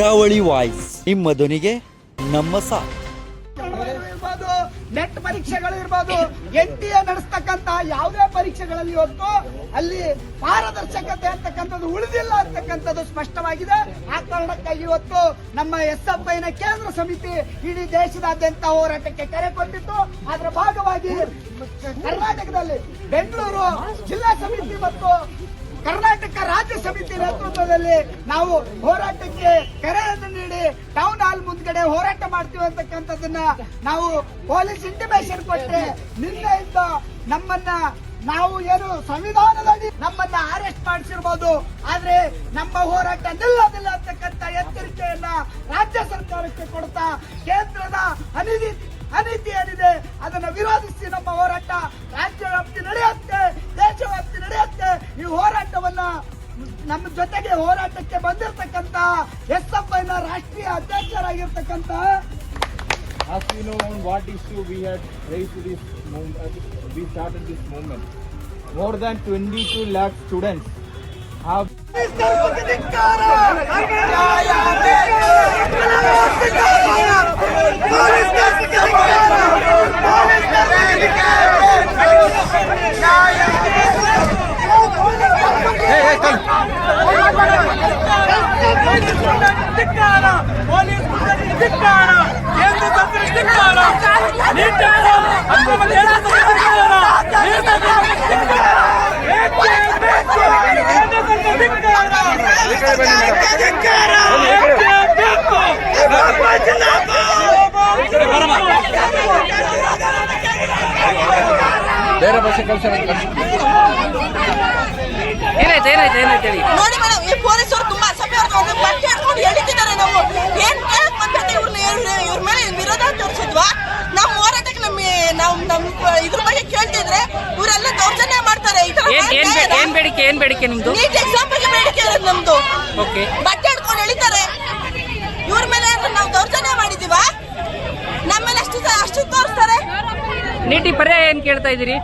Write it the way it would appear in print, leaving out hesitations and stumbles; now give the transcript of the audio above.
ಕರಾವಳಿ ವಾಯ್ಸ್, ನಿಮ್ಮ ಧ್ವನಿಗೆ ನಮ್ಮ ಸಾಥ್. ನೆಟ್ ಪರೀಕ್ಷೆಗಳು ಇರ್ಬೋದು, NTA ನಡೆಸ್ತಕ್ಕಂತ ಯಾವುದೇ ಪರೀಕ್ಷೆಗಳಲ್ಲಿ ಇವತ್ತು ಅಲ್ಲಿ ಪಾರದರ್ಶಕತೆ ಅಂತಕ್ಕಂಥದ್ದು ಉಳಿದಿಲ್ಲ ಅಂತಕ್ಕಂಥದ್ದು ಸ್ಪಷ್ಟವಾಗಿದೆ. ಆ ಕಾರಣಕ್ಕಾಗಿ ಇವತ್ತು ನಮ್ಮ SFI ನ ಕೇಂದ್ರ ಸಮಿತಿ ಇಡೀ ದೇಶದಾದ್ಯಂತ ಹೋರಾಟಕ್ಕೆ ಕರೆ ಕೊಟ್ಟಿತ್ತು. ಅದರ ಭಾಗವಾಗಿ ಕರ್ನಾಟಕದಲ್ಲಿ ಬೆಂಗಳೂರು ಜಿಲ್ಲಾ ಸಮಿತಿ ಮತ್ತು ಕರ್ನಾಟಕ ರಾಜ್ಯ ಸಮಿತಿ ನೇತೃತ್ವದಲ್ಲಿ ನಾವು ಹೋರಾಟಕ್ಕೆ ಕರೆಯನ್ನು ನೀಡಿ ಟೌನ್ ಹಾಲ್ ಮುಂದ್ಗಡೆ ಹೋರಾಟ ಮಾಡ್ತೀವಿ ಅಂತಕ್ಕಂಥದ್ದನ್ನ ನಾವು ಪೊಲೀಸ್ ಇಂಟಿಮೇಷನ್ ಕೊಟ್ಟರೆ ನಿನ್ನೆಯಿಂದ ನಾವು ಏನು ಸಂವಿಧಾನದಲ್ಲಿ ನಮ್ಮನ್ನ ಅರೆಸ್ಟ್ ಮಾಡಿಸಿರ್ಬೋದು, ಆದ್ರೆ ನಮ್ಮ ಹೋರಾಟ ನಿಲ್ಲೋದಿಲ್ಲ ಅಂತಕ್ಕಂಥ ಎಚ್ಚರಿಕೆಯನ್ನ ರಾಜ್ಯ ಸರ್ಕಾರಕ್ಕೆ ಕೊಡ್ತಾ ಕೇಂದ್ರದ ಅನೀತಿ ಏನಿದೆ ಅದನ್ನ ವಿರೋಧಿಸಿ ನಮ್ಮ ಹೋರಾಟ ರಾಜ್ಯ ವ್ಯಾಪ್ತಿ ನಡೆಯುತ್ತೆ, ದೇಶ ವ್ಯಾಪ್ತಿ ನಡೆಯುತ್ತೆ. ಈ ಹೋರಾಟವನ್ನ ನಮ್ಮ ಜೊತೆಗೆ ಹೋರಾಟಕ್ಕೆ ಬಂದಿರತಕ್ಕಂತ SFI ನ ರಾಷ್ಟ್ರೀಯ ಅಧ್ಯಕ್ಷರಾಗಿರ್ತಕ್ಕಂತ As we know on what issue we had raised this movement, we started this movement. More than 22 lakh students have ಬೇರೆ ಭಾಷೆ ಏನಾಯ್ತು ನೋಡಿ ಮೇಡಮ್, ಈ ಪೊಲೀಸರು ತುಂಬಾ ಅಸಭ್ಯವಾಗಿ ಬಟ್ಟೆ ಹಿಡ್ಕೊಂಡು ಎಳಿತಿದ್ದಾರೆ. ನಾವು ಏನ್ ಕೇಳಕ್ ಬಂದ್ಬಿಟ್ಟು ಇವ್ರ ಮೇಲೆ ವಿರೋಧ ತೋರಿಸಿದ್ವಾ? ನಮ್ಮ ಹೋರಾಟಕ್ಕೆ ನಮ್ ಇದ್ರ ಬಗ್ಗೆ ಕೇಳ್ತಿದ್ರೆ ಇವರೆಲ್ಲ ದೌರ್ಜನ್ಯ ಮಾಡ್ತಾರೆ. ಏನ್ ಬೇಡಿಕೆ ನಿಮ್ದು? ನೀಟ್ ಎಕ್ಸಾಮ್ ಬಗ್ಗೆ ಬೇಡಿಕೆ ಇರೋದು ನಮ್ದು. ಬಟ್ಟೆ ಹಿಡ್ಕೊಂಡು ಎಳಿತಾರೆ. ಇವ್ರ ಮೇಲೆ ನಾವು ದೌರ್ಜನ್ಯ ಮಾಡಿದೀವ? ನಮ್ಮ ಮೇಲೆ ಅಷ್ಟು ತೋರಿಸ್ತಾರೆ. ನೀಟಿ ಪರ್ಯಾಯ ಏನ್ ಕೇಳ್ತಾ ಇದೀರಿ?